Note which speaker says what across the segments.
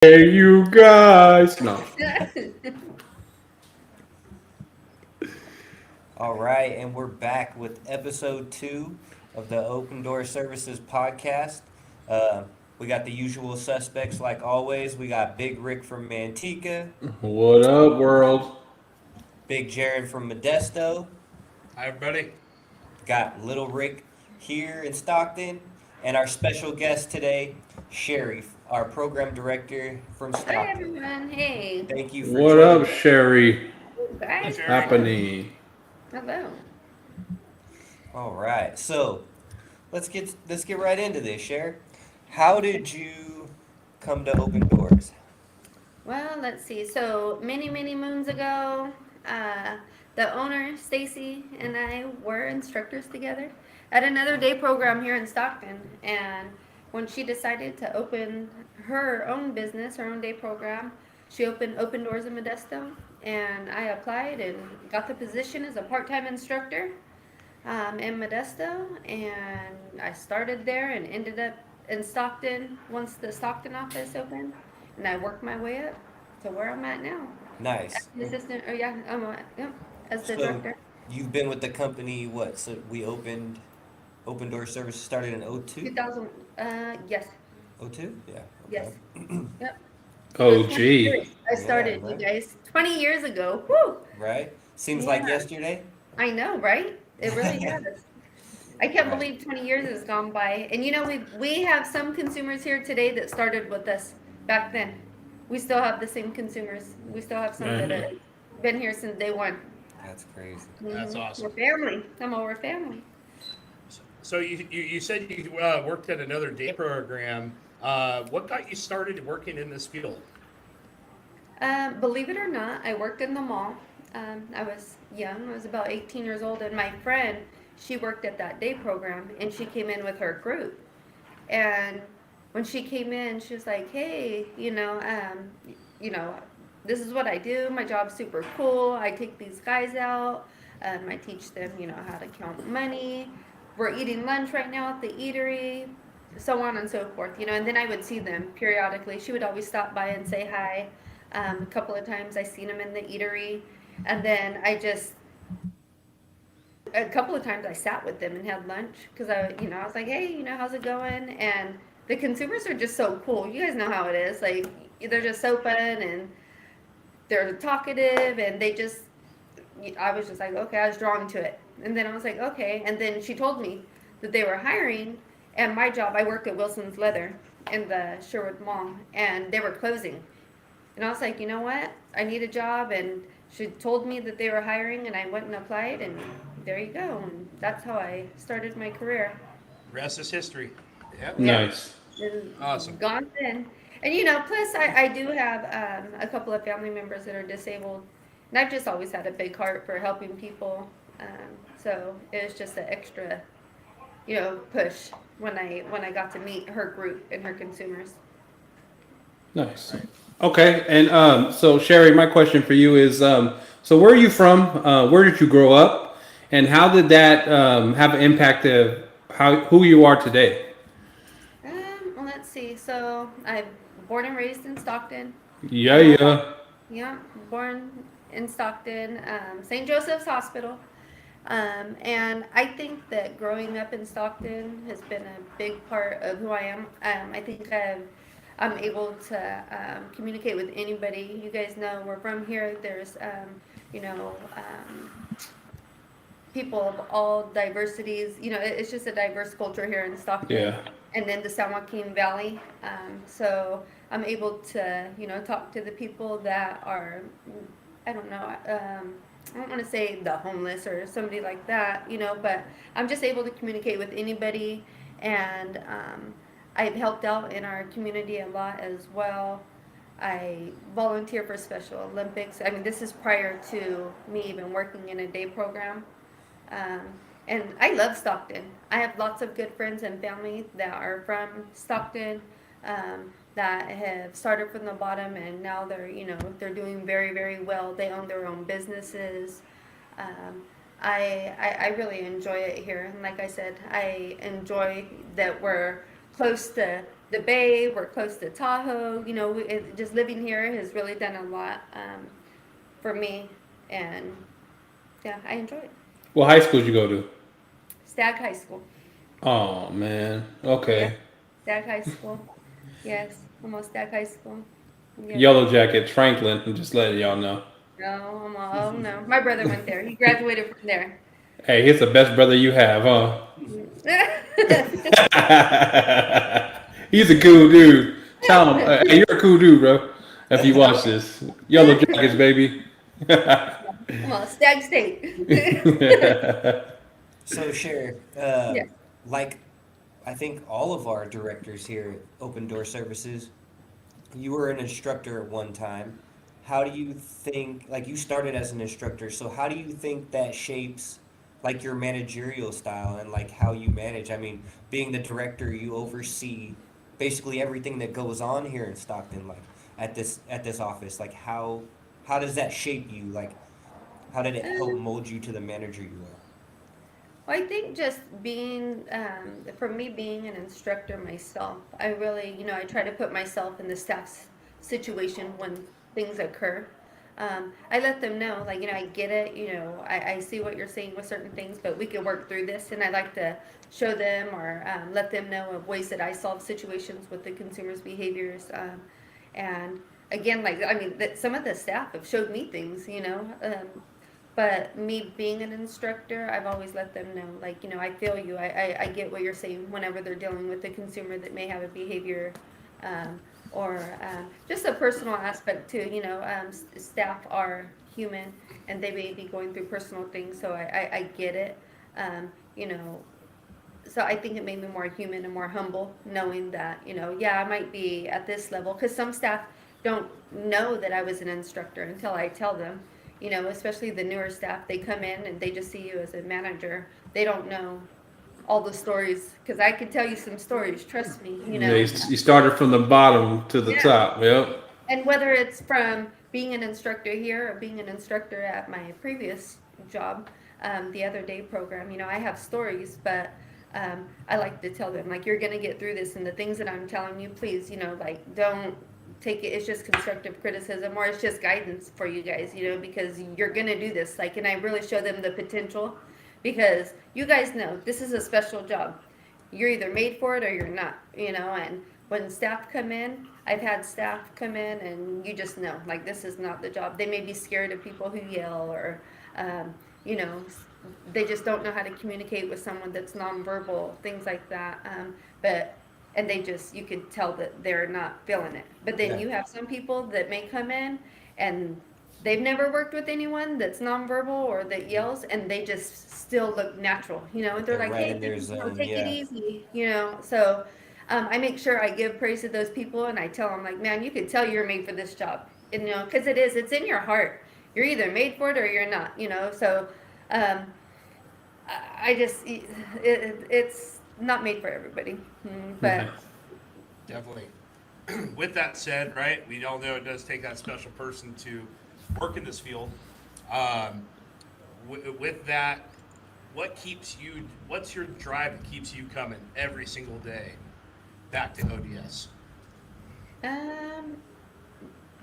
Speaker 1: Hey, you guys. No.
Speaker 2: All right, and we're back with episode 2 of the Open Door Services podcast. Uh, we got the usual suspects like always. We got Big Rick from Manteca,
Speaker 1: What up, world?
Speaker 2: Big Jared from Modesto,
Speaker 3: Hi, everybody.
Speaker 2: got Little Rick here in Stockton, and our special guest today, Sherry, our program director from
Speaker 4: Hi
Speaker 2: Stockton.
Speaker 4: everyone. Hey.
Speaker 2: Thank you for
Speaker 1: What up,
Speaker 2: joining us.
Speaker 1: Sherry?
Speaker 3: Hi,
Speaker 4: Guys.
Speaker 3: Sherry.
Speaker 1: Happening.
Speaker 4: Hello.
Speaker 2: All right, so let's get right into this, Sherry. How did you come to Open Doors?
Speaker 4: Well, let's see. So many moons ago, uh, the owner Stacy and I were instructors together at another day program here in Stockton. And when she decided to open her own business, her own day program, she opened Open Doors in Modesto, and I applied and got the position as a part-time instructor in Modesto, and I started there and ended up in Stockton once the Stockton office opened, and I worked my way up to where I'm at now. As
Speaker 2: Nice.
Speaker 4: the assistant, or yeah, yeah, as the
Speaker 2: So
Speaker 4: director.
Speaker 2: you've been with the company what? So we opened Open Door Services started in '02?
Speaker 4: 2000, yes,
Speaker 2: '02? Yeah.
Speaker 4: yes,
Speaker 2: Okay.
Speaker 4: yep. So
Speaker 1: Oh,
Speaker 4: 20 years
Speaker 1: gee.
Speaker 4: I
Speaker 2: Yeah,
Speaker 4: started, you
Speaker 2: right.
Speaker 4: guys. 20 years ago. Whew.
Speaker 2: Right? Seems like
Speaker 4: Yeah,
Speaker 2: yesterday.
Speaker 4: I know, right? It really does. I can't
Speaker 2: Right.
Speaker 4: believe 20 years has gone by. And you know, we have some consumers here today that started with us back then. We still have the same consumers. We still have some that
Speaker 1: Uh-huh.
Speaker 4: have been here since day one.
Speaker 2: That's crazy.
Speaker 3: That's
Speaker 4: We're
Speaker 3: awesome.
Speaker 4: family. Come on, we're family.
Speaker 3: So you said you worked at another day program. What got you started working in this field?
Speaker 4: Believe it or not, I worked in the mall. I was young. I was about 18 years old, and my friend, she worked at that day program, and she came in with her group. And when she came in, she was like, "Hey, you know, this is what I do. My job's super cool. I take these guys out. I teach them, how to count money. We're eating lunch right now at the eatery, so on and so forth. And then I would see them periodically. She would always stop by and say hi. A couple of times I seen them in the eatery, and then a couple of times I sat with them and had lunch because I was like, hey, how's it going? And the consumers are just so cool. You guys know how it is. Like, they're just so fun and they're talkative, and I was just like, okay, I was drawn to it. And then I was like, okay. And then she told me that they were hiring, and my job, I worked at Wilson's Leather in the Sherwood Mall, and they were closing. And I was like, you know what? I need a job. And she told me that they were hiring, and I went and applied, and there you go. And that's how I started my career.
Speaker 3: Rest is history. Yep.
Speaker 4: Yep.
Speaker 1: Nice.
Speaker 4: And
Speaker 3: Awesome.
Speaker 4: gone then. And plus I do have a couple of family members that are disabled. And I've just always had a big heart for helping people. So it was just an extra, push when I got to meet her group and her consumers.
Speaker 1: Nice. Okay, and so Sherry, my question for you is, so where are you from? Where did you grow up, and how did that have an impact of who you are today?
Speaker 4: Well, let's see. So I'm born and raised in Stockton.
Speaker 1: Yeah,
Speaker 4: Uh,
Speaker 1: yeah.
Speaker 4: yeah, born in Stockton, St. Joseph's Hospital. And I think that growing up in Stockton has been a big part of who I am. I think I'm able to communicate with anybody. You guys know we're from here. There's, you know, um, people of all diversities. It's just a diverse culture here in Stockton
Speaker 1: Yeah.
Speaker 4: and then the San Joaquin Valley. So I'm able to, talk to the people that are, I don't know, I don't want to say the homeless or somebody like that, but I'm just able to communicate with anybody. And I've helped out in our community a lot as well. I volunteer for Special Olympics. I mean, this is prior to me even working in a day program. Um, and I love Stockton. I have lots of good friends and family that are from Stockton, that have started from the bottom, and now they're doing very, very well. They own their own businesses. Um, I really enjoy it here. And like I said, I enjoy that we're close to the Bay. We're close to Tahoe. Just living here has really done a lot for me, and yeah, I enjoy it.
Speaker 1: What high school did you go to?
Speaker 4: Stag High School.
Speaker 1: Oh man.
Speaker 4: Yeah,
Speaker 1: Okay.
Speaker 4: Stag High School. Yes, almost Stag High School. Yep.
Speaker 1: Yellow Jackets, Franklin. I'm just letting y'all know.
Speaker 4: No, oh no. My brother went there. He graduated from there.
Speaker 1: Hey, he's the best brother you have, huh? He's a cool dude. Tell him, hey, you're a cool dude, bro. If you watch this, Yellow Jackets, baby.
Speaker 4: Come on, Stag State.
Speaker 2: So, Cher,
Speaker 4: Yeah.
Speaker 2: like I think all of our directors here at Open Door Services, you were an instructor at one time. How do you think, like you started as an instructor, so how do you think that shapes like your managerial style and like how you manage? I mean, being the director, you oversee basically everything that goes on here in Stockton, like at this office. Like how does that shape you? Like how did it help mold you to the manager you are?
Speaker 4: Well, I think just being, for me, being an instructor myself, I really, I try to put myself in the staff's situation when things occur. I let them know, like, I get it, I see what you're saying with certain things, but we can work through this. And I like to show them or let them know of ways that I solve situations with the consumer's behaviors. And again, like, I mean, that some of the staff have showed me things, but me being an instructor, I've always let them know, like, I feel you. I get what you're saying whenever they're dealing with a consumer that may have a behavior or just a personal aspect too. Staff are human and they may be going through personal things, so I get it. Um, you know, so I think it made me more human and more humble, knowing that, yeah, I might be at this level, because some staff don't know that I was an instructor until I tell them. Especially the newer staff, they come in and they just see you as a manager. They don't know all the stories, because I can tell you some stories. Trust me.
Speaker 1: Yeah, you started from the bottom to the
Speaker 4: Yeah.
Speaker 1: top. Yep.
Speaker 4: And whether it's from being an instructor here or being an instructor at my previous job, the other day program, I have stories, but I like to tell them, like, you're going to get through this. And the things that I'm telling you, please, like, don't take it. It's just constructive criticism or it's just guidance for you guys, because you're going to do this. Like, and I really show them the potential, because you guys know this is a special job. You're either made for it or you're not, and when staff come in, I've had staff come in and you just know, like, this is not the job. They may be scared of people who yell or, you know, they just don't know how to communicate with someone that's nonverbal, things like that. And they just, you can tell that they're not feeling it. But then
Speaker 2: Yeah.
Speaker 4: you have some people that may come in and they've never worked with anyone that's nonverbal or that yells, and they just still look natural, and they're
Speaker 2: They're
Speaker 4: like,
Speaker 2: right
Speaker 4: hey,
Speaker 2: in their zone,
Speaker 4: take it
Speaker 2: yeah.
Speaker 4: easy, so I make sure I give praise to those people, and I tell them, like, man, you can tell you're made for this job, and, because it's in your heart. You're either made for it or you're not, so um, I just, it's not made for everybody. But
Speaker 3: Definitely. With that said, right, we all know it does take that special person to work in this field. Um, with that, what's your drive that keeps you coming every single day back to ODS?
Speaker 4: um,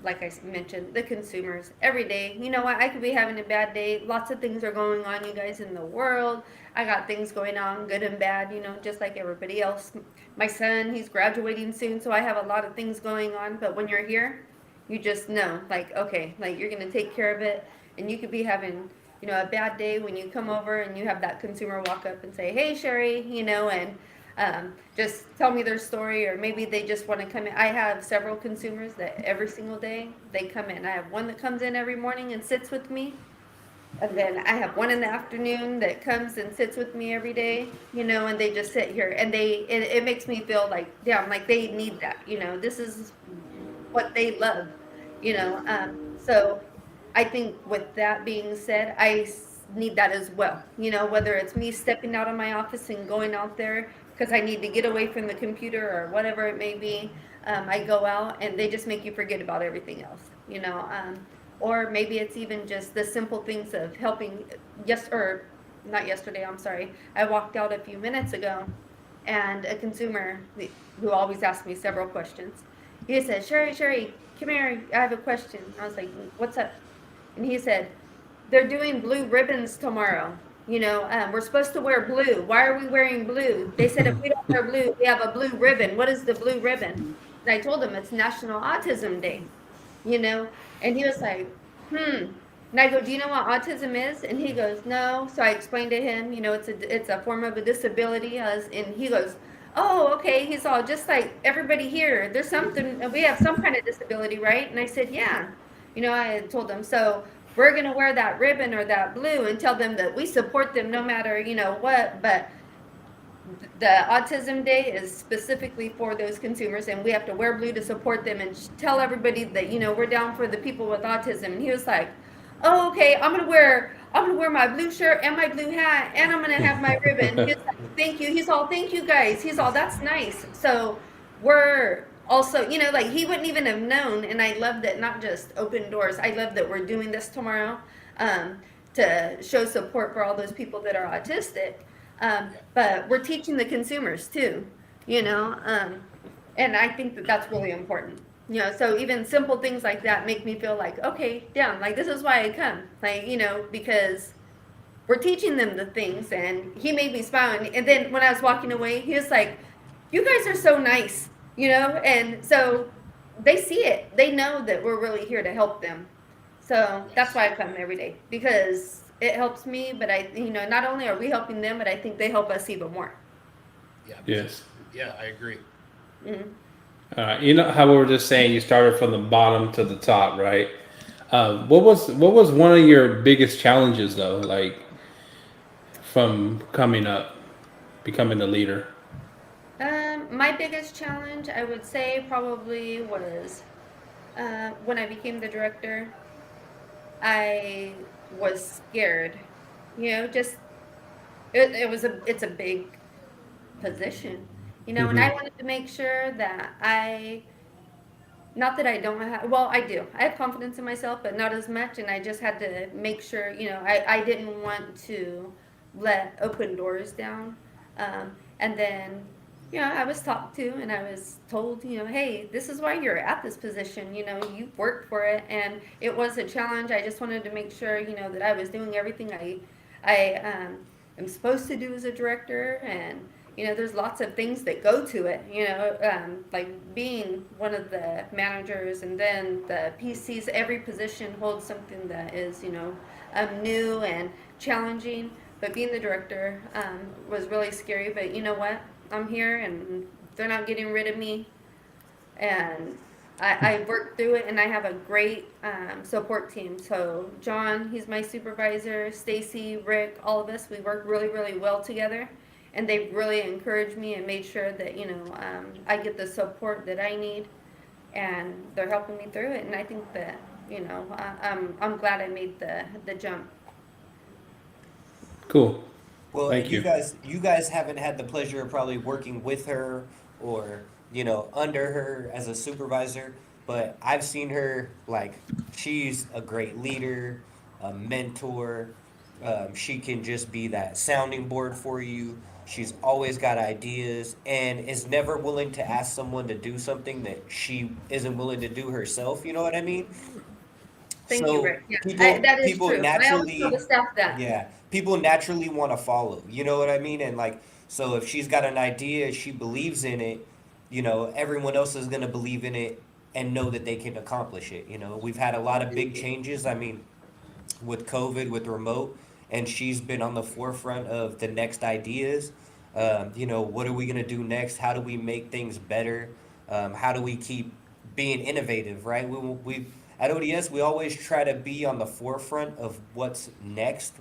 Speaker 4: like I mentioned, the consumers every day. You know what? I could be having a bad day. Lots of things are going on, you guys, in the world. I got things going on, good and bad, just like everybody else. My son, he's graduating soon, so I have a lot of things going on. But when you're here, you just know, like, okay, like, you're going to take care of it. And you could be having, a bad day when you come over and you have that consumer walk up and say, hey, Sherry, and just tell me their story, or maybe they just want to come in. I have several consumers that every single day they come in. I have one that comes in every morning and sits with me, and then I have one in the afternoon that comes and sits with me every day, and they just sit here, and it makes me feel like, damn, like they need that, this is what they love, so I think with that being said, need that as well, whether it's me stepping out of my office and going out there because I need to get away from the computer or whatever it may be. I go out and they just make you forget about everything else, or maybe it's even just the simple things of helping. Not yesterday, I'm sorry. I walked out a few minutes ago and a consumer who always asks me several questions. He said, Sherry, come here. I have a question. I was like, what's up? And he said, they're doing blue ribbons tomorrow. We're supposed to wear blue. Why are we wearing blue? They said if we don't wear blue, we have a blue ribbon. What is the blue ribbon? And I told him it's National Autism Day, you know? And he was like, hmm. And I go, do you know what autism is? And he goes, no. So I explained to him, it's a form of a disability. And he goes, oh, okay. He's all just like everybody here. There's something, we have some kind of disability, right? And I said, yeah. I had told him, so we're going to wear that ribbon or that blue and tell them that we support them no matter, what. But the autism day is specifically for those consumers, and we have to wear blue to support them and tell everybody that we're down for the people with autism. And he was like, oh, okay, I'm gonna wear my blue shirt and my blue hat, and I'm gonna have my ribbon. He's like, thank you. He's all, thank you guys. He's all, that's nice. So we're also, like, he wouldn't even have known. And I love that, not just Open Doors, I love that we're doing this tomorrow, to show support for all those people that are autistic. But we're teaching the consumers too, and I think that that's really important. So even simple things like that make me feel like, okay, yeah, like this is why I come, like, because we're teaching them the things. And he made me smile. And then when I was walking away, he was like, you guys are so nice, and so they see it. They know that we're really here to help them. So that's why I come every day, because it helps me, but not only are we helping them, but I think they help us even more.
Speaker 3: Yeah.
Speaker 1: Yes.
Speaker 3: Yeah, I agree.
Speaker 4: Mm-hmm.
Speaker 1: You know how we were just saying you started from the bottom to the top, right? What was one of your biggest challenges though, like from coming up, becoming a leader?
Speaker 4: My biggest challenge, I would say, probably was when I became the director. I was scared, just it's a big position, and I
Speaker 1: Mm-hmm.
Speaker 4: wanted to make sure that not that I don't have, well, I do. I have confidence in myself, but not as much. And I just had to make sure, I didn't want to let Open Doors down. And then, I was talked to and I was told, hey, this is why you're at this position. You've worked for it. And it was a challenge. I just wanted to make sure, that I was doing everything I am supposed to do as a director. And there's lots of things that go to it, like being one of the managers and then the PCs. Every position holds something that is, new and challenging. But being the director was really scary. But you know what? I'm here and they're not getting rid of me. And I worked through it, and I have a great support team. So John, he's my supervisor. Stacy, Rick, all of us, we work really, really well together, and they've really encouraged me and made sure that I get the support that I need, and they're helping me through it. And I think that I'm glad I made the jump.
Speaker 1: Cool.
Speaker 2: Well,
Speaker 1: Thank you.
Speaker 2: you guys haven't had the pleasure of probably working with her or, under her as a supervisor, but I've seen her, like, she's a great leader, a mentor. She can just be that sounding board for you. She's always got ideas and is never willing to ask someone to do something that she isn't willing to do herself. You know what I mean?
Speaker 4: Thank you,
Speaker 2: So
Speaker 4: Rick. Yeah,
Speaker 2: people
Speaker 4: that is
Speaker 2: people
Speaker 4: true. I always tell the
Speaker 2: naturally,
Speaker 4: staff that.
Speaker 2: yeah, people naturally want to follow. You know what I mean? And like, so if she's got an idea, she believes in it. Everyone else is gonna believe in it and know that they can accomplish it. We've had a lot of big changes. I mean, with COVID, with remote, and she's been on the forefront of the next ideas. What are we gonna do next? How do we make things better? How do we keep being innovative, right? We at ODS, we always try to be on the forefront of what's next.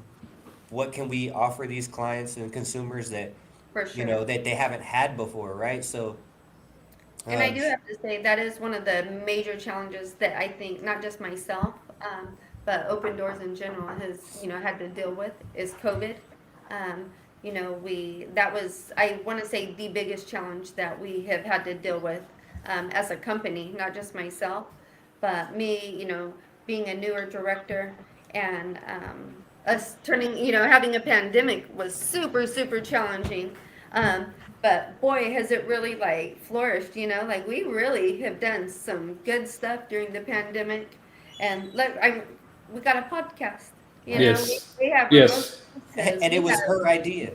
Speaker 2: What can we offer these clients and consumers that
Speaker 4: For sure.
Speaker 2: that they haven't had before, right? So,
Speaker 4: And I
Speaker 2: um,
Speaker 4: do have to say that is one of the major challenges that I think not just myself, but Open Doors in general has had to deal with is COVID. That was, I want to say, the biggest challenge that we have had to deal with as a company, not just myself, but me. Being a newer director, and us having a pandemic was super, super challenging. But boy, has it really like flourished, like we really have done some good stuff during the pandemic. And we got a podcast,
Speaker 1: Yes.
Speaker 4: we have remote
Speaker 1: Yes.
Speaker 4: because
Speaker 2: And it
Speaker 4: we
Speaker 2: was
Speaker 4: have,
Speaker 2: her idea.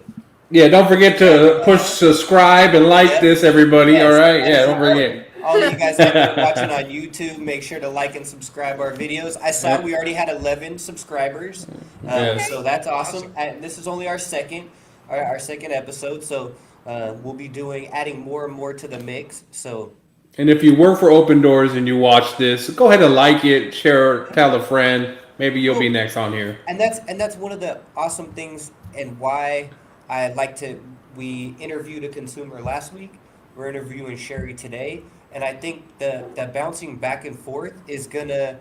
Speaker 1: Yeah, don't forget to push subscribe and like
Speaker 2: Yep.
Speaker 1: this, everybody. All
Speaker 2: Yes.
Speaker 1: right. Yeah,
Speaker 2: So
Speaker 1: don't forget.
Speaker 2: all of you guys out there watching on YouTube, make sure to like and subscribe our videos. I saw
Speaker 1: Yeah.
Speaker 2: we already had 11 subscribers,
Speaker 1: Yes.
Speaker 2: so that's awesome.
Speaker 3: Awesome.
Speaker 2: And this is only our second episode. So we'll be adding more and more to the mix. So
Speaker 1: And if you work for Open Doors and you watch this, go ahead and like it, share, tell a friend. Maybe you'll be
Speaker 2: well,
Speaker 1: next on here.
Speaker 2: and that's one of the awesome things and why I like to. We interviewed a consumer last week. We're interviewing Sherry today, and I think the bouncing back and forth is gonna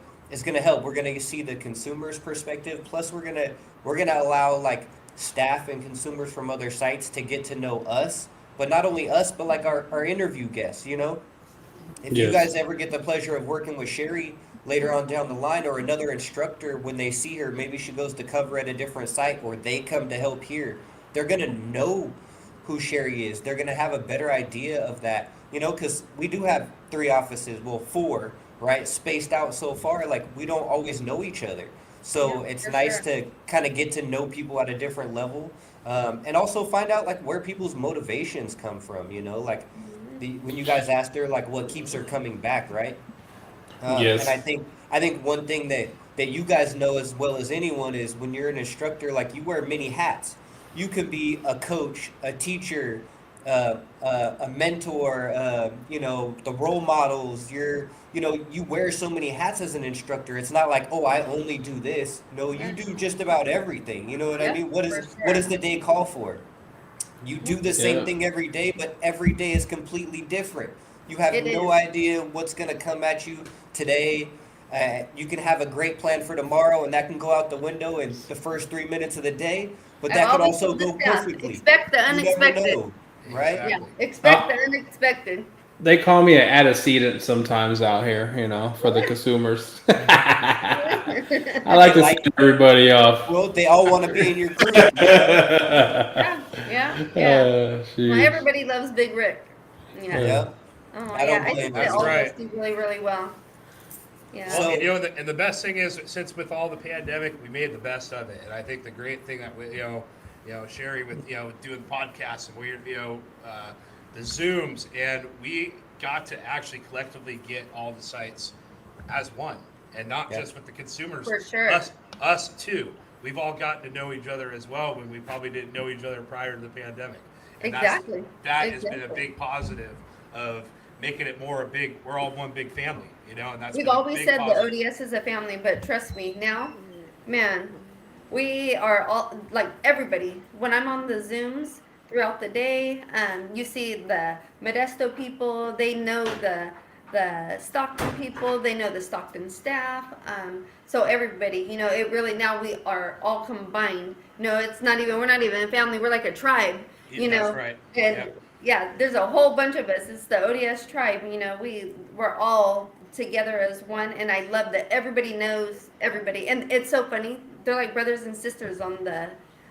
Speaker 2: help. We're gonna see the consumer's perspective. Plus, we're gonna allow like staff and consumers from other sites to get to know us, but not only us, but like our interview guests. If you
Speaker 1: Yes.
Speaker 2: guys ever get the pleasure of working with Sherry later on down the line or another instructor, when they see her, maybe she goes to cover at a different site or they come to help here, they're going to know who Sherry is. They're going to have a better idea of that, because we do have 3 offices, well, 4, right? Spaced out so far, like we don't always know each other. So
Speaker 4: yeah,
Speaker 2: it's
Speaker 4: for
Speaker 2: nice
Speaker 4: sure.
Speaker 2: to kind of get to know people at a different level, and also find out like where people's motivations come from, like when you guys asked her like what keeps her coming back, right? And I
Speaker 1: Yes.
Speaker 2: think I think one thing that you guys know as well as anyone is when you're an instructor, like you wear many hats. You could be a coach, a teacher, a mentor. The role models. You wear so many hats as an instructor. It's not like, oh, I only do this. No, you
Speaker 4: Yeah,
Speaker 2: do just about everything. You know what I
Speaker 4: yeah,
Speaker 2: mean? What
Speaker 4: for
Speaker 2: is what
Speaker 4: sure.
Speaker 2: does the day call for? You do the same
Speaker 1: Yeah.
Speaker 2: thing every day, but every day is completely different. You have
Speaker 4: It
Speaker 2: no
Speaker 4: is.
Speaker 2: idea what's going to come at you today. You can have a great plan for tomorrow, and that can go out the window in the first 3 minutes of the day, but
Speaker 4: I've
Speaker 2: that could
Speaker 4: always
Speaker 2: also
Speaker 4: told the
Speaker 2: go
Speaker 4: staff,
Speaker 2: perfectly.
Speaker 4: expect the
Speaker 2: You never
Speaker 4: unexpected.
Speaker 2: know, right?
Speaker 4: Yeah,
Speaker 3: Exactly.
Speaker 4: expect the
Speaker 1: Uh,
Speaker 4: unexpected.
Speaker 1: they call me an antecedent sometimes out here, for the consumers. I like
Speaker 2: They
Speaker 1: to
Speaker 2: like,
Speaker 1: send everybody off.
Speaker 2: well, they all want to be in your group,
Speaker 4: Yeah, yeah, yeah. Well,
Speaker 1: Jeez.
Speaker 4: everybody loves Big Rick. Yeah.
Speaker 1: Uh,
Speaker 2: Yeah,
Speaker 4: Oh,
Speaker 2: I
Speaker 4: yeah.
Speaker 2: don't
Speaker 4: I think
Speaker 2: blame
Speaker 4: that
Speaker 3: That's
Speaker 4: all
Speaker 2: them.
Speaker 4: of us
Speaker 3: right.
Speaker 4: do really, really well. Yeah.
Speaker 3: Well,
Speaker 2: So,
Speaker 3: and the best thing is, since with all the pandemic, we made the best of it. And I think the great thing that Sherry with doing podcasts and the Zooms, and we got to actually collectively get all the sites as one, and not
Speaker 2: yeah,
Speaker 3: just with the consumers.
Speaker 4: For sure.
Speaker 3: Us too. We've all gotten to know each other as well when we probably didn't know each other prior to the pandemic, and
Speaker 4: Exactly.
Speaker 3: that has been a
Speaker 4: Exactly.
Speaker 3: big positive of making it more a big. We're all one big family, and that's
Speaker 4: We've
Speaker 3: been a
Speaker 4: always
Speaker 3: big
Speaker 4: said the
Speaker 3: positive.
Speaker 4: ODS is a family, but trust me, now, man, we are all like everybody. When I'm on the Zooms throughout the day, you see the Modesto people. They know the Stockton people. They know the Stockton staff. So everybody, it really now we are all combined. No, it's not even. We're not even a family. We're like a tribe.
Speaker 3: Yeah, that's right.
Speaker 4: And
Speaker 3: Yep.
Speaker 4: yeah, there's a whole bunch of us. It's the ODS tribe. We're all together as one, and I love that everybody knows everybody. And it's so funny. They're like brothers and sisters on the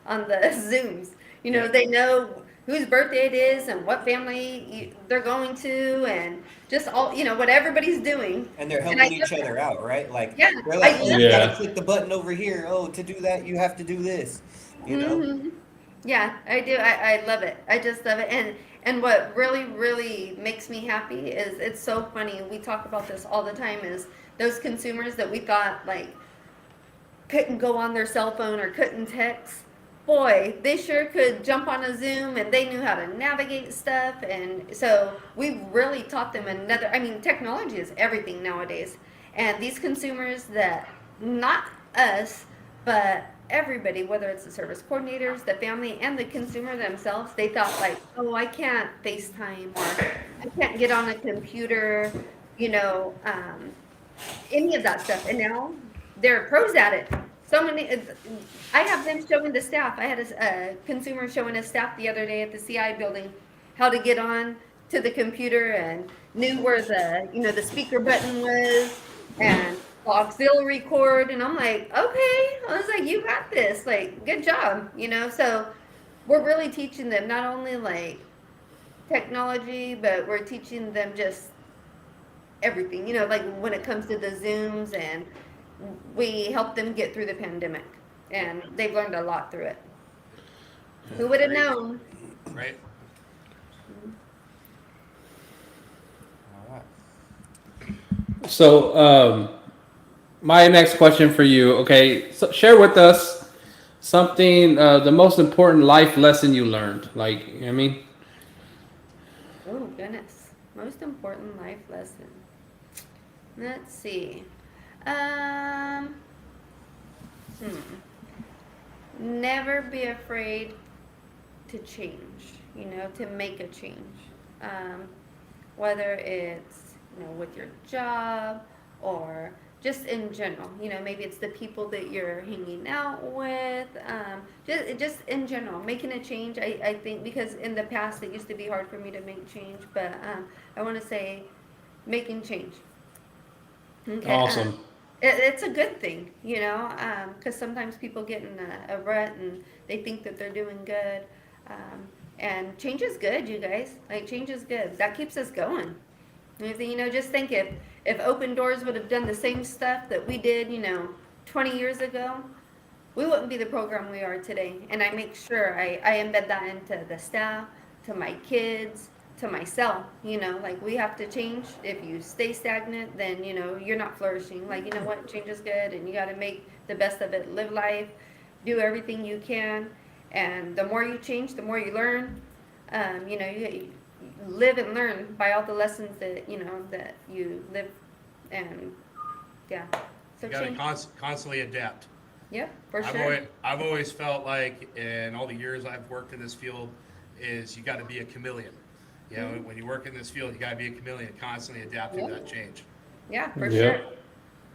Speaker 4: Zooms.
Speaker 3: Yeah.
Speaker 4: They know whose birthday it is and what family they're going to, and just all what everybody's doing.
Speaker 2: and they're
Speaker 4: And I
Speaker 2: helping each
Speaker 4: love
Speaker 2: other
Speaker 4: that.
Speaker 2: out, right? Like
Speaker 4: Yeah,
Speaker 2: they're like,
Speaker 4: I
Speaker 2: oh,
Speaker 4: love
Speaker 2: you got
Speaker 4: that.
Speaker 2: to
Speaker 1: yeah.
Speaker 2: click the button over here. Oh, to do that, you have to do this. You know?
Speaker 4: Hmm. Yeah, I do. I love it. I just love it. And what really, really makes me happy is it's so funny. We talk about this all the time is those consumers that we thought like couldn't go on their cell phone or couldn't text. Boy, they sure could jump on a Zoom and they knew how to navigate stuff. And so we really taught them I mean, technology is everything nowadays. And these consumers that, not us, but everybody, whether it's the service coordinators, the family, and the consumer themselves, they thought like, oh, I can't FaceTime or I can't get on a computer, you know, um, any of that stuff. And now they're pros at it. So many, I have them showing the staff. I had a consumer showing his staff the other day at the CI building how to get on to the computer and knew where the speaker button was and the auxiliary cord. And I'm like, okay. I was like, you got this. Like, good job. So we're really teaching them not only like technology, but we're teaching them just everything. Like when it comes to the Zooms, and we helped them get through the pandemic, and they've learned a lot through it. Who would have
Speaker 3: Great,
Speaker 4: known?
Speaker 3: right?
Speaker 2: All right.
Speaker 1: So, my next question for you, okay, so share with us something, the most important life lesson you learned. Like, you know what I mean?
Speaker 4: Oh goodness, most important life lesson. Let's see. Um, Never be afraid to change. To make a change. Um, Whether it's with your job or just in general. Maybe it's the people that you're hanging out with. Just in general, making a change. I think because in the past it used to be hard for me to make change, but I want to say making change. Okay.
Speaker 1: Awesome.
Speaker 4: It's a good thing, because sometimes people get in a rut and they think that they're doing good. Um, and change is good, you guys. Like, change is good. That keeps us going. Just think if Open Doors would have done the same stuff that we did, 20 years ago, we wouldn't be the program we are today. And I make sure I embed that into the staff, to my kids, to myself. Like, we have to change. If you stay stagnant, then, you're not flourishing. Like, you know what? Change is good, and you got to make the best of it. Live life, do everything you can. And the more you change, the more you learn. You live and learn by all the lessons that you live, and yeah, so
Speaker 3: You got to
Speaker 4: change.
Speaker 3: constantly adapt.
Speaker 4: Yeah, for
Speaker 3: I've
Speaker 4: sure.
Speaker 3: always felt like in all the years I've worked in this field is you got to be a chameleon. When you work in this field, you got to be a chameleon, constantly adapting to
Speaker 4: Yeah.
Speaker 3: that change.
Speaker 4: Yeah, for
Speaker 1: Yep.
Speaker 4: sure.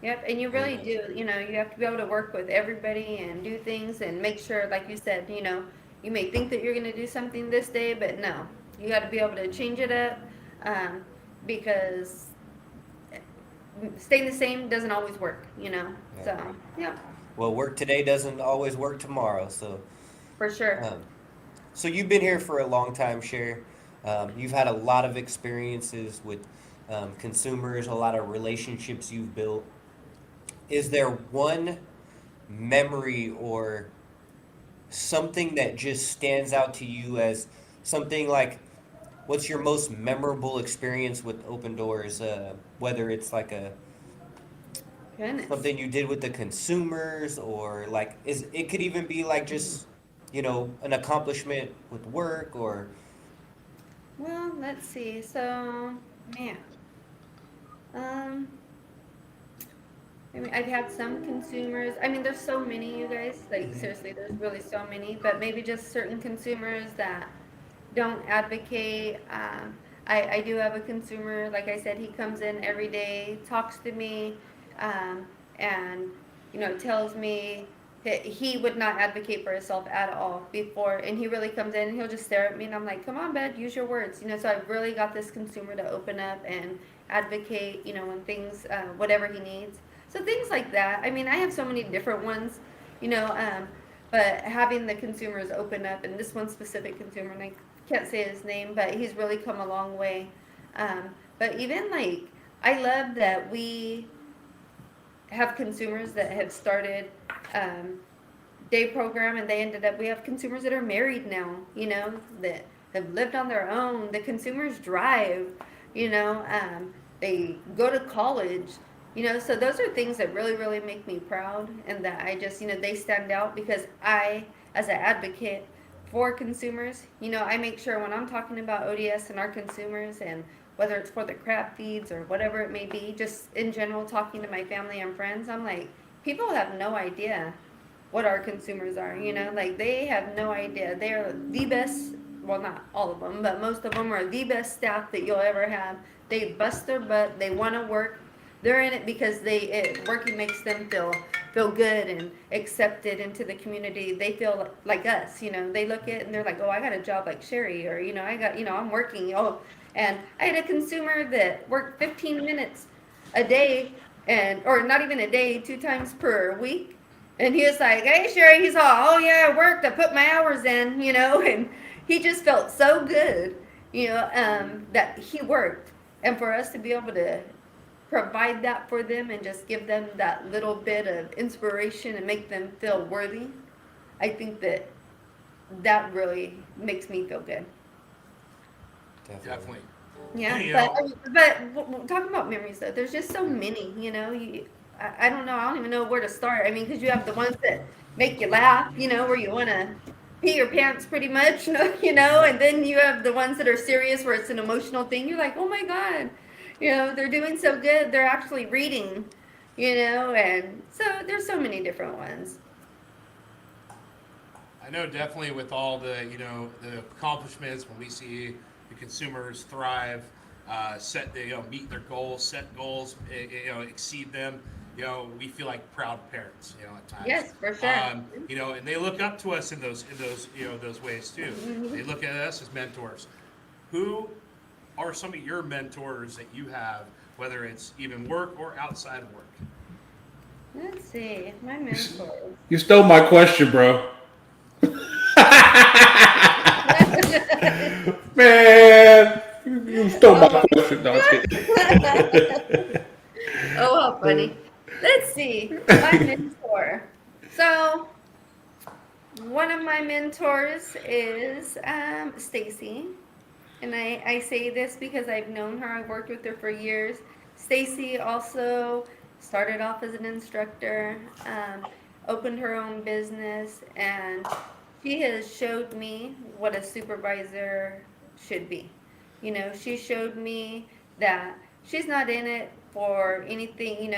Speaker 4: Yep, and you really do. You have to be able to work with everybody and do things and make sure, like you said, you may think that you're going to do something this day, but no, you got to be able to change it up, um, because staying the same doesn't always work.
Speaker 2: Yeah.
Speaker 4: So yeah,
Speaker 2: Well, work today doesn't always work tomorrow. So,
Speaker 4: for sure.
Speaker 2: um, so you've been here for a long time, Cher. You've had a lot of experiences with consumers, a lot of relationships you've built. Is there one memory or something that just stands out to you as something like what's your most memorable experience with Open Doors? Whether it's like a
Speaker 4: Goodness.
Speaker 2: something you did with the consumers, or like is it could even be like just an accomplishment with work or
Speaker 4: Well, let's see. So, man, um, I've had some consumers. There's so many, you guys. Like, seriously, there's really so many. But maybe just certain consumers that don't advocate. I do have a consumer, like I said, he comes in every day, talks to me, um, and tells me he would not advocate for himself at all before. And he really comes in and he'll just stare at me, and I'm like, come on, bud, use your words. So I've really got this consumer to open up and advocate, when things, whatever he needs. So things like that. I have so many different ones, you know, um, but having the consumers open up, and this one specific consumer, and I can't say his name, but he's really come a long way. But even like, I love that we have consumers that have started um, day program, and they ended up, we have consumers that are married now, that have lived on their own. The consumers drive, they go to college, so those are things that really, really make me proud, and that I just, they stand out because I, as an advocate for consumers, I make sure when I'm talking about ODS and our consumers, and whether it's for the crab feeds or whatever it may be, just in general talking to my family and friends, I'm like, people have no idea what our consumers are, like they have no idea. They are the best, well, not all of them, but most of them are the best staff that you'll ever have. They bust their butt, they want to work. They're in it because working makes them feel good and accepted into the community. They feel like us, they look at it and they're like, oh, I got a job like Sherry, or, I got, I'm working. Oh, and I had a consumer that worked 15 minutes a day, or not even a day, 2 times per week. And he was like, "Hey, Sherry," he's all, "Oh yeah, I worked. I put my hours in," and he just felt so good, that he worked, and for us to be able to provide that for them and just give them that little bit of inspiration and make them feel worthy, I think that really makes me feel good.
Speaker 3: Definitely.
Speaker 4: Yeah,
Speaker 3: You
Speaker 4: but
Speaker 3: know,
Speaker 4: talking about memories though, there's just so many. I don't know. I don't even know where to start. I mean, because you have the ones that make you laugh, where you want to pee your pants pretty much, and then you have the ones that are serious, where it's an emotional thing. You're like, oh my god, they're doing so good. They're actually reading, and so there's so many different ones.
Speaker 3: I know definitely with all the the accomplishments when we see the consumers thrive, set they meet their goals, set goals, exceed them. We feel like proud parents. At times.
Speaker 4: Yes, for sure.
Speaker 3: And they look up to us in those those ways too.
Speaker 4: Mhm.
Speaker 3: They look at us as mentors. Who are some of your mentors that you have, whether it's even work or outside of work?
Speaker 4: Let's see, my mentors.
Speaker 1: You stole my question, bro. Man, you stole my
Speaker 4: Oh.
Speaker 1: question. No, I was kidding.
Speaker 4: Oh, how funny. Let's see. My mentor. So, one of my mentors is Stacy. And I say this because I've known her, I've worked with her for years. Stacy also started off as an instructor, opened her own business, and she has showed me what a supervisor should be. She showed me that she's not in it for anything,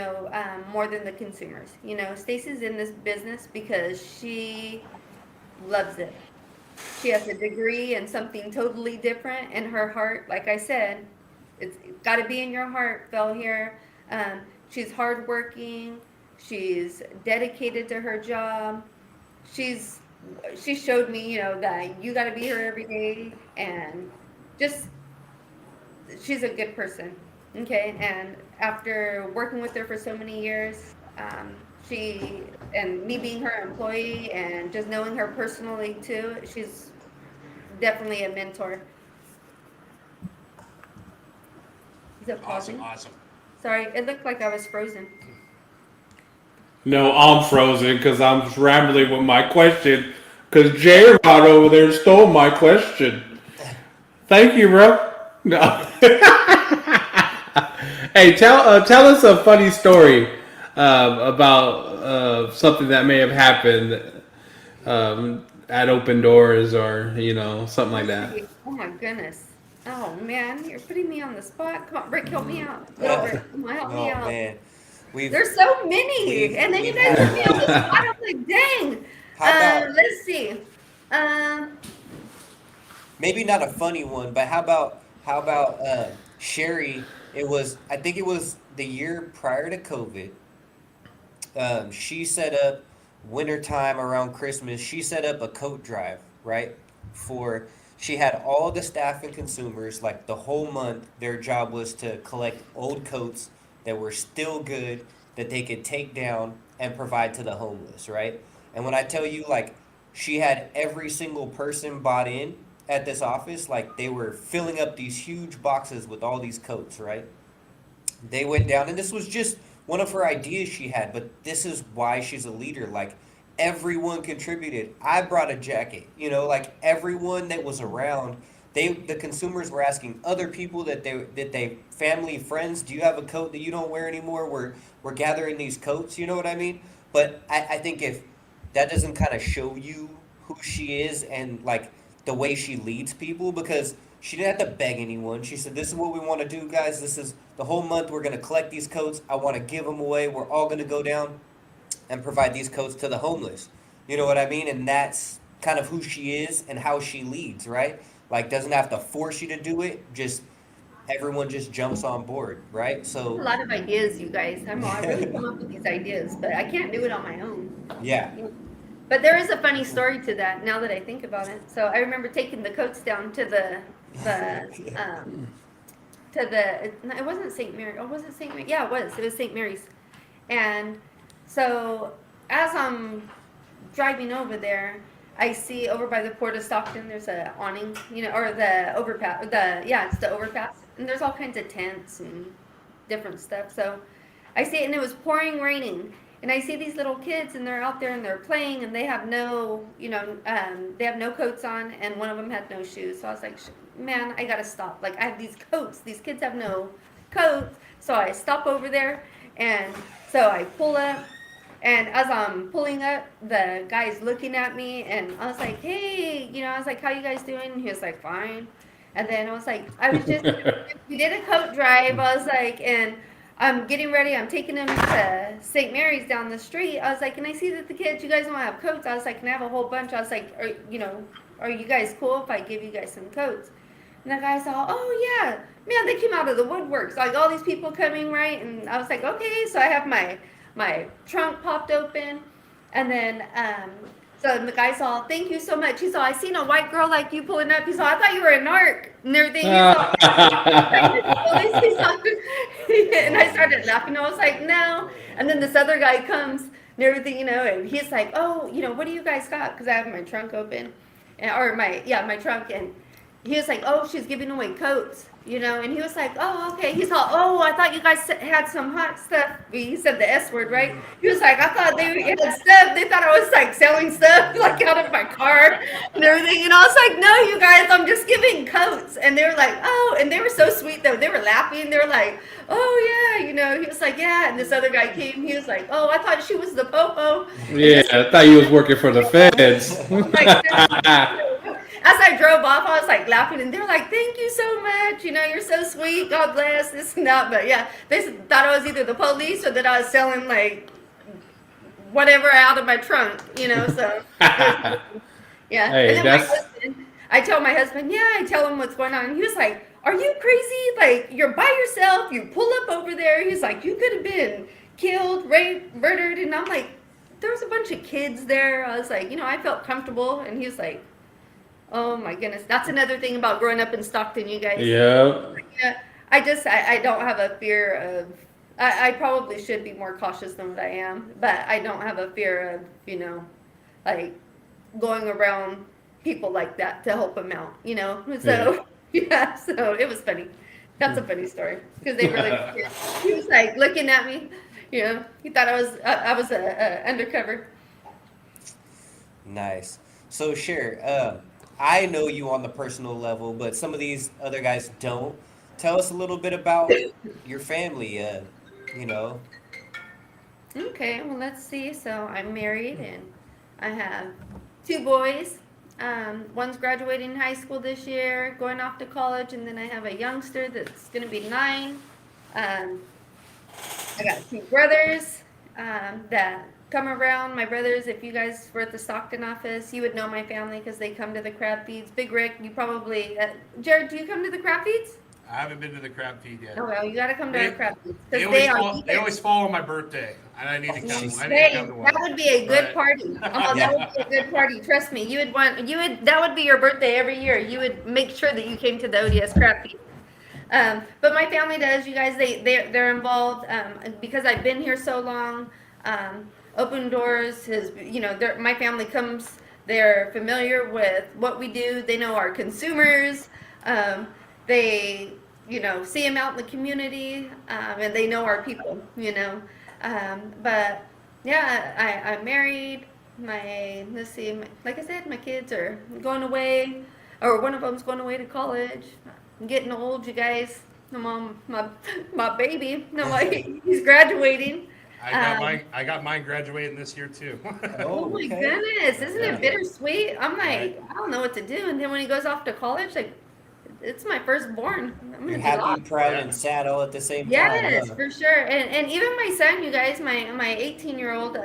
Speaker 4: more than the consumers. Stacy's in this business because she loves it. She has a degree in something totally different, and her heart, like I said, it's got to be in your heart, fell here. She's hardworking. She's dedicated to her job. She's she showed me, that you got to be here every day, and just she's a good person. Okay, and after working with her for so many years, she and me being her employee and just knowing her personally too, she's definitely a mentor. Is it
Speaker 3: Awesome,
Speaker 4: pausing?
Speaker 3: awesome.
Speaker 4: Sorry, it looked like I was frozen.
Speaker 1: No, I'm frozen because I'm just rambling with my question. Because J Rod over there stole my question. Thank you, bro. No. Hey, tell us a funny story about something that may have happened at open doors or something like
Speaker 4: Let's
Speaker 1: that.
Speaker 4: see. Oh my goodness. Oh man, you're putting me on the spot. Come on, Rick, help me out. Come on,
Speaker 2: Uh,
Speaker 4: Rick. Come on, help me
Speaker 2: oh
Speaker 4: out.
Speaker 2: man, we've
Speaker 4: There's so many,
Speaker 2: we've
Speaker 4: and then you
Speaker 2: we've
Speaker 4: guys
Speaker 2: had a
Speaker 4: put me on the spot.
Speaker 2: lot.
Speaker 4: I'm like, dang.
Speaker 2: How about
Speaker 4: Let's see. Um,
Speaker 2: maybe not a funny one, but how about Sherry? I think it was the year prior to COVID. She set up wintertime around Christmas. She set up a coat drive, right? For She had all the staff and consumers, like the whole month. Their job was to collect old coats that were still good that they could take down and provide to the homeless, right? And when I tell you, like, she had every single person bought in at this office, like they were filling up these huge boxes with all these coats, right? They went down, and this was just one of her ideas she had, but this is why she's a leader. Like, everyone contributed. I brought a jacket, like everyone that was around. The consumers were asking other people that they family friends, do you have a coat that you don't wear anymore? We're gathering these coats, you know what I mean? But I think if that doesn't kind of show you who she is and like the way she leads people, because she didn't have to beg anyone. She said, "This is what we want to do, guys. This is the whole month. We're going to collect these coats. I want to give them away. We're all going to go down and provide these coats to the homeless." You know what I mean? And that's kind of who she is and how she leads, right? Like, doesn't have to force you to do it. Just everyone just jumps on board, right?
Speaker 4: a
Speaker 2: So,
Speaker 4: lot of ideas, you guys. I really come up with these ideas, but I can't do it on my own.
Speaker 2: yeah.
Speaker 4: But there is a funny story to that now that I think about it. So I remember taking the coats down the it wasn't St. Mary. Oh, was it St. Mary? Yeah, it was. It was St. Mary's. And so as I'm driving over there, I see over by the Port of Stockton, there's a awning, or the overpass. It's the overpass, and there's all kinds of tents and different stuff. So I see it, and it was pouring, raining, and I see these little kids, and they're out there and they're playing, and they have they have no coats on, and one of them had no shoes. So I was like, man, I gotta stop. Like I have these coats. These kids have no coats. So I stop over there, and so I pull up. And as I'm pulling up, the guy's looking at me, and I was like, "Hey, I was like, how you guys doing?" And he was like, "Fine." And then I was like, we did a coat drive. I was like, and I'm getting ready. I'm taking him to St. Mary's down the street. I was like, and I see that the kids, you guys don't have coats. I was like, can I have a whole bunch? I was like, are you guys cool if I give you guys some coats? And the guy saw, oh yeah, man, they came out of the woodworks. Like all these people coming, right? And I was like, okay. So I have my trunk popped open, and then so the guy saw, thank you so much. He saw, I seen a white girl like you pulling up. He saw, I thought you were a narc and everything. He saw, and I started laughing. I was like, no. And then this other guy comes and everything, and he's like, oh, what do you guys got? Because I have my trunk open, or my trunk, and he was like, oh, she's giving away coats, and he was like, oh, okay. He's all, oh, I thought you guys had some hot stuff. He said the S word, right? He was like, I thought they had stuff. They thought I was like selling stuff like out of my car and everything. And I was like, no, you guys, I'm just giving coats. And they were like, oh, and they were so sweet though. They were laughing. They were like, oh yeah, he was like, yeah. And this other guy came. He was like, oh, I thought she was the popo.
Speaker 1: Yeah, I thought you was working for the feds.
Speaker 4: As I drove off, I was like laughing, and they were like, "Thank you so much. You're so sweet. God bless this and that." But yeah, they thought I was either the police or that I was selling like whatever out of my trunk. So yeah.
Speaker 1: Hey,
Speaker 4: And then I tell my husband, yeah, I tell him what's going on. And he was like, "Are you crazy? Like you're by yourself. You pull up over there." He's like, "You could have been killed, raped, murdered," and I'm like, "There was a bunch of kids there." I was like, I felt comfortable, and he was like. Oh my goodness, that's another thing about growing up in Stockton, you guys.
Speaker 1: Yeah.
Speaker 4: Yeah, I don't have a fear of. I probably should be more cautious than what I am, but I don't have a fear of like going around people like that to help them out. So yeah, so it was funny. That's a funny story because they really. He was like looking at me. He thought I was a undercover.
Speaker 2: Nice. So, Cher, I know you on the personal level, but some of these other guys don't. Tell us a little bit about your family, you know.
Speaker 4: Okay, well, let's see. So I'm married and I have two boys. One's graduating high school this year, going off to college, and then I have a youngster that's going to be 9. Um, I got 2 brothers that come around. My brothers, if you guys were at the Stockton office, you would know my family because they come to the crab feeds. Big Rick, you probably, Jared, do you come to the crab feeds?
Speaker 3: I haven't been to the crab feed yet.
Speaker 4: Oh, well, you got to come to our crab feeds.
Speaker 3: They always follow my birthday, and I need to come.
Speaker 4: That would be a good party. Oh, that would be a good party. Trust me. That would be your birthday every year. You would make sure that you came to the ODS crab feed. But my family does. You guys, they're involved because I've been here so long. Open Doors has, my family comes. They're familiar with what we do. They know our consumers. They, see them out in the community, and they know our people. But yeah, I'm married. Like I said, my kids are going away, or one of them's going away to college. I'm getting old, you guys. My baby, he's graduating.
Speaker 3: I got mine graduating this year too.
Speaker 4: Oh my goodness, isn't it bittersweet? I'm like, I don't know what to do. And then when he goes off to college, like, it's my firstborn.
Speaker 2: You're happy, proud, and sad all at the same time.
Speaker 4: Yes, for sure. And even my son, you guys, my 18-year-old,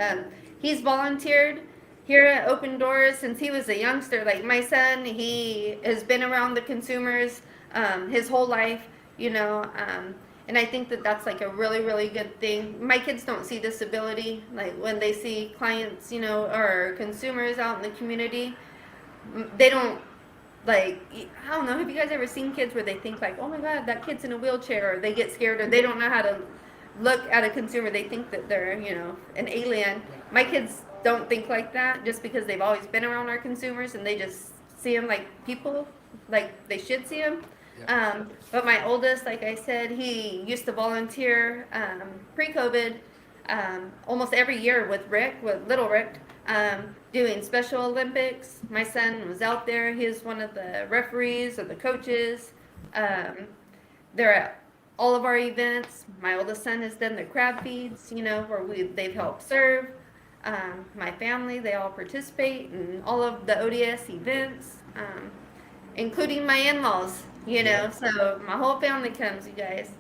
Speaker 4: he's volunteered here at Open Doors since he was a youngster. Like my son, he has been around the consumers his whole life, and I think that that's like a really, really good thing. My kids don't see disability. Like when they see clients, or consumers out in the community, they don't, like, I don't know, have you guys ever seen kids where they think like, oh my God, that kid's in a wheelchair, or they get scared, or they don't know how to look at a consumer, they think that they're, an alien. My kids don't think like that just because they've always been around our consumers and they just see them like people, like they should see them. But my oldest, like I said, he used to volunteer pre-COVID almost every year with Little Rick, doing Special Olympics. My son was out there. He was one of the referees or the coaches. They're at all of our events. My oldest son has done the crab feeds, where they've helped serve. My family, they all participate in all of the ODS events, including my in-laws, so my whole family comes, you guys.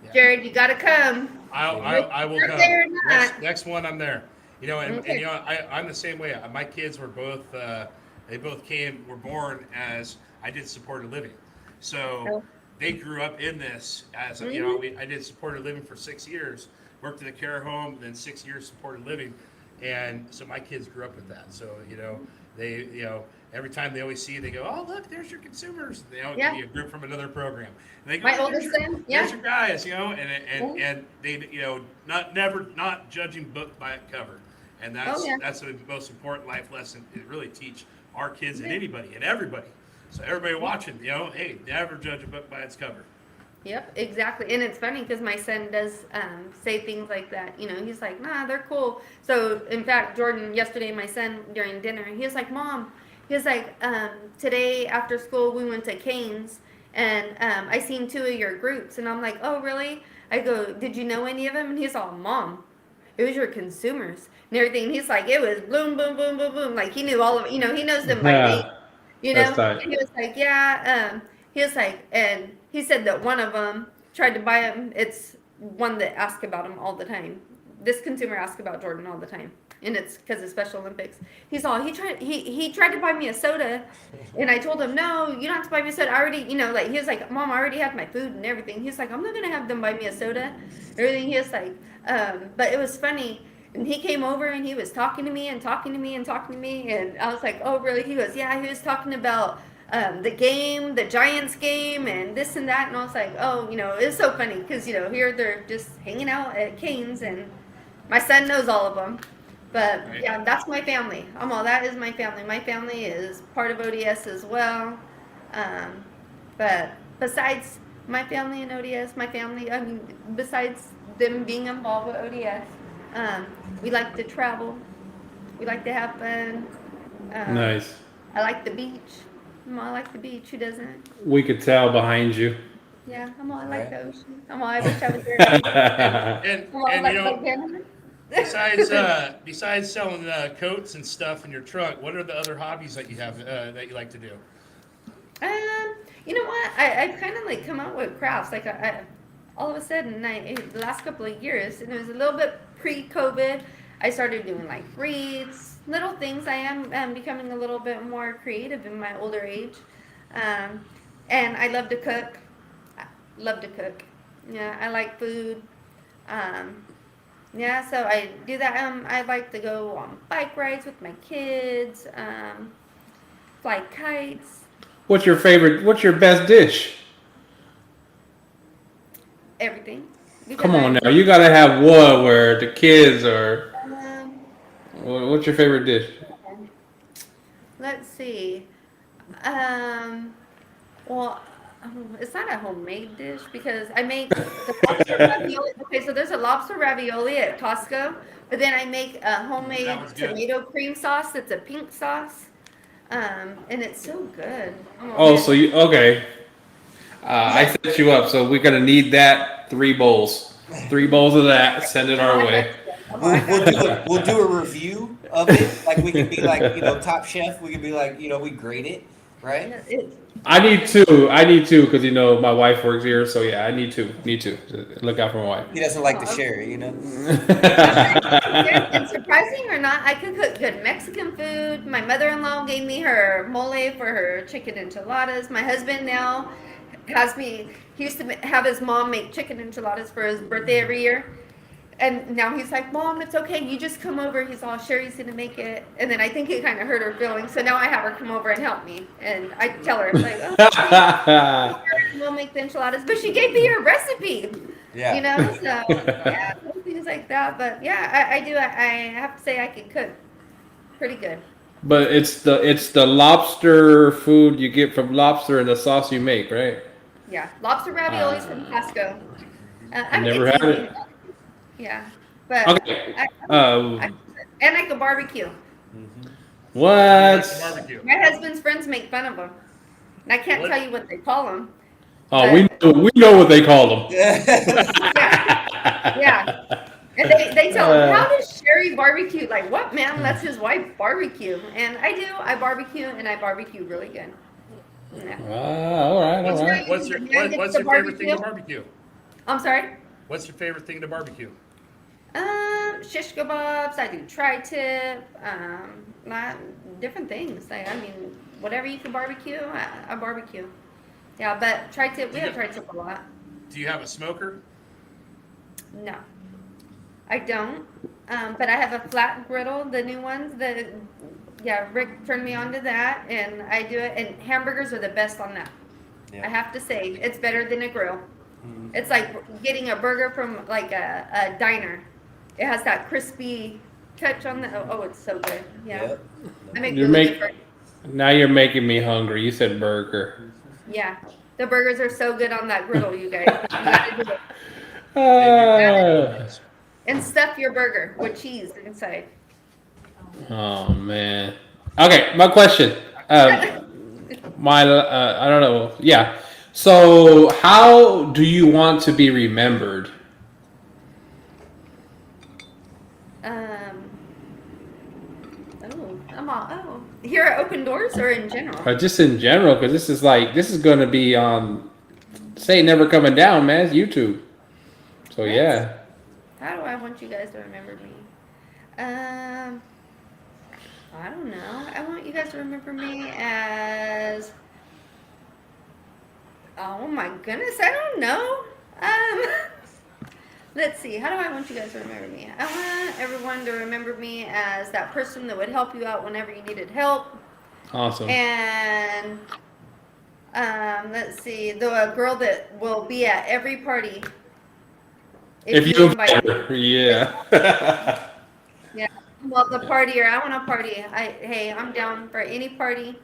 Speaker 3: Yeah.
Speaker 4: Jared, you gotta come.
Speaker 3: I will
Speaker 4: You're
Speaker 3: come.
Speaker 4: there or not.
Speaker 3: Next one, I'm there. And
Speaker 4: Okay.
Speaker 3: I'm the same way. My kids were both, were born as I did supported living. So
Speaker 4: Oh.
Speaker 3: they grew up in this as, I did supported living for 6 years, worked in a care home, then 6 years supported living. And so my kids grew up with that. So, they, every time they always see, they go, "Oh, look, there's your consumers." They all
Speaker 4: Yeah.
Speaker 3: be a group from another program. And they go,
Speaker 4: My
Speaker 3: "Oh,
Speaker 4: oldest
Speaker 3: there's your,
Speaker 4: son,
Speaker 3: there's
Speaker 4: yeah.
Speaker 3: your guys," and they, not judging book by its cover. And
Speaker 4: Oh, yeah.
Speaker 3: that's the most important life lesson to really teach our kids and anybody and everybody. So everybody watching, hey, never judge a book by its cover.
Speaker 4: Yep, exactly. And it's funny because my son does say things like that. He's like, nah, they're cool. So, in fact, Jordan, yesterday, my son, during dinner, he was like, Mom, he was like, today after school, we went to Cane's and I seen 2 of your groups. And I'm like, oh, really? I go, did you know any of them? And he's all, Mom, it was your consumers and everything. And he's like, it was boom, boom, boom, boom, boom. Like, he knew all of it. He knows them by name.
Speaker 1: That's tight.
Speaker 4: And he was like, yeah, he was like, and he said that one of them tried to buy him. It's one that asked about him all the time. This consumer asked about Jordan all the time, and it's because of Special Olympics. He tried to buy me a soda, and I told him, no, you don't have to buy me a soda. I already, like, he was like, Mom, I already had my food and everything. He's like, I'm not gonna have them buy me a soda, everything. He was like, but it was funny. And he came over and he was talking to me and talking to me and talking to me. And I was like, oh, really? He goes, yeah, he was talking about the game, the Giants game, and this and that. And I was like, oh, it's so funny because, here they're just hanging out at Cane's and my son knows all of them. But
Speaker 3: Right.
Speaker 4: yeah, that's my family. That is my family. My family is part of ODS as well. But besides my family and ODS, besides them being involved with ODS, we like to travel. We like to have fun.
Speaker 1: Nice.
Speaker 4: I like the beach. I like the beach. Who doesn't?
Speaker 1: We could tell behind you.
Speaker 4: Yeah, I like
Speaker 2: Right.
Speaker 4: the ocean. I wish I was there.
Speaker 3: And
Speaker 4: I like
Speaker 3: and
Speaker 4: Panama.
Speaker 3: besides selling coats and stuff in your truck, what are the other hobbies that you have that you like to do?
Speaker 4: You know what? I kind of like come out with crafts. Like all of a sudden, the last couple of years, and it was a little bit pre-COVID. I started doing like wreaths, little things. I am becoming a little bit more creative in my older age, and I love to cook. Love to cook. Yeah, I like food. Yeah, so I do that. I like to go on bike rides with my kids. Fly kites.
Speaker 1: What's your favorite? What's your best dish?
Speaker 4: Everything.
Speaker 1: Come on now, you gotta have one where the kids are.
Speaker 4: Um,
Speaker 1: What's your favorite dish?
Speaker 4: let's see. Well, it's not a homemade dish because I make the lobster ravioli. Okay, so there's a lobster ravioli at Costco, but then I make a homemade
Speaker 3: That one's good.
Speaker 4: tomato cream sauce. It's a pink sauce, and it's so good.
Speaker 1: Oh, so you okay? I set you up, so we're gonna need that 3 bowls. 3 bowls of that. Send it our way.
Speaker 2: We'll do a review of it. Like we could be like, Top Chef. We could be like, we grade it, right?
Speaker 1: I need 2. I need 2 because my wife works here, so yeah, I need 2. Need 2. Look out for my wife.
Speaker 2: He doesn't like to share it,
Speaker 4: And surprising or not, I can cook good Mexican food. My mother-in-law gave me her mole for her chicken enchiladas. My husband now he used to have his mom make chicken enchiladas for his birthday every year. And now he's like, Mom, it's okay. You just come over. He's all, Sherry's going to make it. And then I think it kind of hurt her feelings. So now I have her come over and help me. And I tell her, like, oh, we'll make the enchiladas. But she gave me her recipe.
Speaker 2: Yeah.
Speaker 4: You know, so yeah, little things like that. But yeah, I do. I have to say I can cook pretty good.
Speaker 1: But it's the lobster food you get from lobster and the sauce you make, right?
Speaker 4: Yeah, lobster raviolis from
Speaker 1: Uh,
Speaker 4: Costco.
Speaker 1: I
Speaker 4: I mean,
Speaker 1: never
Speaker 4: it's
Speaker 1: had
Speaker 4: easy.
Speaker 1: it.
Speaker 4: Yeah, but
Speaker 1: Okay.
Speaker 4: I
Speaker 1: Um,
Speaker 4: and I can barbecue.
Speaker 2: Hmm.
Speaker 3: How do you like the
Speaker 1: what?
Speaker 3: barbecue?
Speaker 4: My husband's friends make fun of them. And I can't
Speaker 3: Really?
Speaker 4: tell you what they call them,
Speaker 1: Oh, we
Speaker 4: but
Speaker 1: know, we know what they call them.
Speaker 4: yeah, yeah. And they tell him, how
Speaker 1: uh,
Speaker 4: does Sherry barbecue? Like, what man lets his wife barbecue? And I do. I barbecue, and I barbecue really good. Yeah.
Speaker 1: all right, all
Speaker 3: What's
Speaker 1: right.
Speaker 3: what's your
Speaker 4: The man gets
Speaker 3: what's
Speaker 4: the
Speaker 3: your favorite thing to
Speaker 4: barbecue.
Speaker 3: barbecue?
Speaker 4: I'm sorry.
Speaker 3: What's your favorite thing to barbecue?
Speaker 4: Shish kebabs. I do tri-tip. Not different things. I mean, whatever you can barbecue, I barbecue. Yeah, but tri-tip.
Speaker 3: Do
Speaker 4: We
Speaker 3: you
Speaker 4: have tri-tip a lot.
Speaker 3: do you have a smoker?
Speaker 4: No, I don't. But I have a flat griddle, the new ones. Yeah, Rick turned me on to that, and I do it. And hamburgers are the best on that. I
Speaker 2: Yeah.
Speaker 4: have to say, it's better than a grill. It's
Speaker 2: Hmm.
Speaker 4: like getting a burger from like a diner. It has that crispy touch on the. Oh, it's so good. Yeah,
Speaker 2: Yep.
Speaker 4: I make
Speaker 1: You're
Speaker 4: really good
Speaker 1: make
Speaker 4: burgers.
Speaker 1: Now you're making me hungry. You said burger.
Speaker 4: Yeah, the burgers are so good on that griddle, you guys. You gotta do it.
Speaker 3: They do.
Speaker 1: Uh,
Speaker 3: Yes.
Speaker 4: And stuff your burger with cheese inside.
Speaker 1: oh man. Okay, my question. I don't know. Yeah. So, how do you want to be remembered?
Speaker 4: um. Oh, I'm all. Oh, here at Open Doors or in general.
Speaker 1: Just in general, because this is going to be on. Say never coming down, man. It's YouTube. So
Speaker 4: Let's.
Speaker 1: yeah.
Speaker 4: How do I want you guys to remember me? Um. I don't know. I want you guys to remember me as. Oh my goodness, I don't know. Let's see. How do I want you guys to remember me? I want everyone to remember me as that person that would help you out whenever you needed help.
Speaker 1: Awesome.
Speaker 4: And let's see, the girl that will be at every party if
Speaker 1: If
Speaker 4: you
Speaker 1: you
Speaker 4: invite
Speaker 1: invite
Speaker 4: me.
Speaker 1: her, yeah.
Speaker 4: Yeah. Well, the partier, I want to party. Hey, I'm down for any party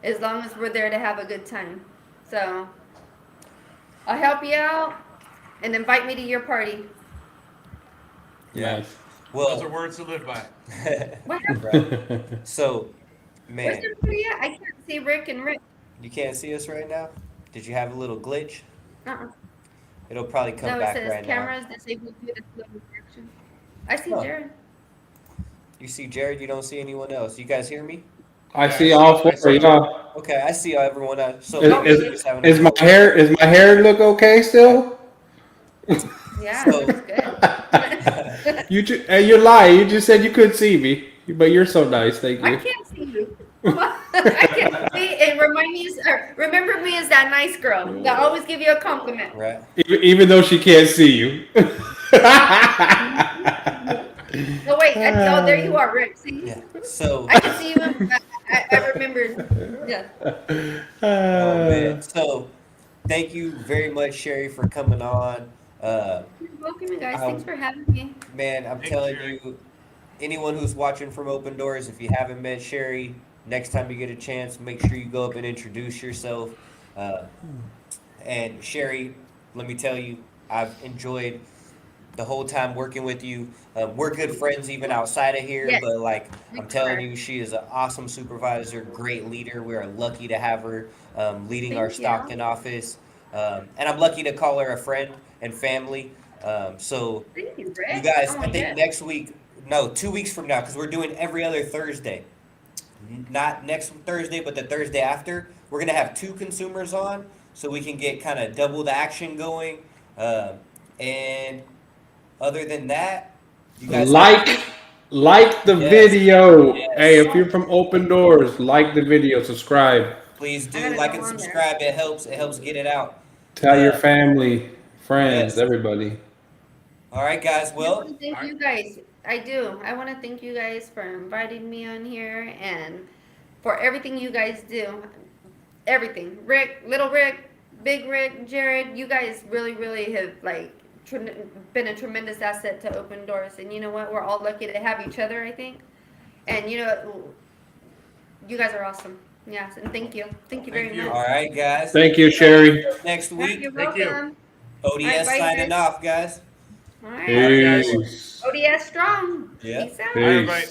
Speaker 4: as long as we're there to have a good time. So I'll help you out and invite me to your party.
Speaker 2: Yeah.
Speaker 1: Nice.
Speaker 3: Those are
Speaker 2: Well,
Speaker 3: words to live by.
Speaker 4: What happened?
Speaker 2: right. So,
Speaker 4: Where's
Speaker 2: man,
Speaker 4: everybody at? I can't see Rick and Rick.
Speaker 2: you can't see us right now? Did you have a little glitch?
Speaker 4: Uh-uh.
Speaker 2: It'll probably come
Speaker 4: No, it
Speaker 2: back
Speaker 4: says
Speaker 2: right now.
Speaker 4: cameras disabled due to slow reaction. I see
Speaker 2: Huh.
Speaker 4: Jared.
Speaker 2: You see Jared, you don't see anyone else. You guys hear me?
Speaker 1: I
Speaker 3: Yeah,
Speaker 1: see all
Speaker 3: I
Speaker 1: four
Speaker 3: see
Speaker 1: of y'all.
Speaker 2: Okay, I see everyone else. So
Speaker 1: Is,
Speaker 4: Oh,
Speaker 2: maybe
Speaker 4: we
Speaker 2: we're
Speaker 4: do.
Speaker 2: just having a
Speaker 1: is my
Speaker 2: little.
Speaker 1: hair look okay still?
Speaker 4: Yeah, it looks
Speaker 2: So,
Speaker 4: good.
Speaker 1: You're lying. You just said you couldn't see me, but you're so nice. Thank
Speaker 4: I
Speaker 1: you.
Speaker 4: can't see you. I can't see and remind me, or remember me as that nice girl that always give you a compliment.
Speaker 2: right.
Speaker 1: Even though she can't see you.
Speaker 4: Oh wait, oh there you are, Rick. See,
Speaker 2: Yeah. So,
Speaker 4: I can see you. I remembered. Yeah.
Speaker 2: oh man.
Speaker 1: Uh,
Speaker 2: So, thank you very much, Sherry, for coming on. Uh,
Speaker 4: You're welcome, you guys.
Speaker 2: I,
Speaker 4: Thanks for having me.
Speaker 2: man, I'm
Speaker 3: Thank you,
Speaker 2: telling
Speaker 3: Sherry.
Speaker 2: you, anyone who's watching from Open Doors, if you haven't met Sherry, next time you get a chance, make sure you go up and introduce yourself. Uh, and Sherry, let me tell you, I've enjoyed the whole time working with you. We're good friends even outside of here,
Speaker 4: Yes,
Speaker 2: but like
Speaker 4: we
Speaker 2: I'm telling
Speaker 4: are.
Speaker 2: you, she is an awesome supervisor, great leader. We are lucky to have her leading our
Speaker 4: Thank you.
Speaker 2: Stockton office, and I'm lucky to call her a friend and family. So
Speaker 4: Thank you,
Speaker 2: you
Speaker 4: Rick.
Speaker 2: guys,
Speaker 4: Oh
Speaker 2: I
Speaker 4: my
Speaker 2: think
Speaker 4: god.
Speaker 2: next week, no, 2 weeks from now, because we're doing every other Thursday. Not next Thursday, but the Thursday after. We're gonna have two consumers on, so we can get kind of double the action going. And other than that, you guys have
Speaker 1: like, like the
Speaker 2: yes,
Speaker 1: video. Hey,
Speaker 2: yes.
Speaker 1: if you're from Open Doors, like the video, subscribe,
Speaker 2: Please
Speaker 4: I
Speaker 2: do
Speaker 4: gotta go
Speaker 2: like and
Speaker 4: on there.
Speaker 2: subscribe. It helps. It helps get it out.
Speaker 1: tell your
Speaker 2: Uh,
Speaker 1: family, friends,
Speaker 2: yes.
Speaker 1: everybody.
Speaker 2: All right, guys.
Speaker 4: I want
Speaker 2: Well,
Speaker 4: to thank
Speaker 3: All right.
Speaker 4: you guys. I do. I want to thank you guys for inviting me on here and for everything you guys do. Everything. Rick, little Rick, big Rick, Jared, you guys really, really have like been a tremendous asset to Open Doors. And you know what? We're all lucky to have each other, I think. And you know, you guys are awesome. Yes, and thank you. Thank you very
Speaker 3: Thank you.
Speaker 4: much.
Speaker 2: All right, guys.
Speaker 1: Thank you, Sherry.
Speaker 2: Next
Speaker 4: All right,
Speaker 2: week,
Speaker 4: you're
Speaker 3: Thank you.
Speaker 4: welcome.
Speaker 2: ODS
Speaker 4: All right, bye,
Speaker 2: signing
Speaker 4: guys.
Speaker 2: off, guys.
Speaker 4: All right.
Speaker 3: Peace.
Speaker 1: Peace.
Speaker 4: ODS strong.
Speaker 2: Yeah.
Speaker 4: Peace out.
Speaker 3: Bye, everybody.
Speaker 1: Peace.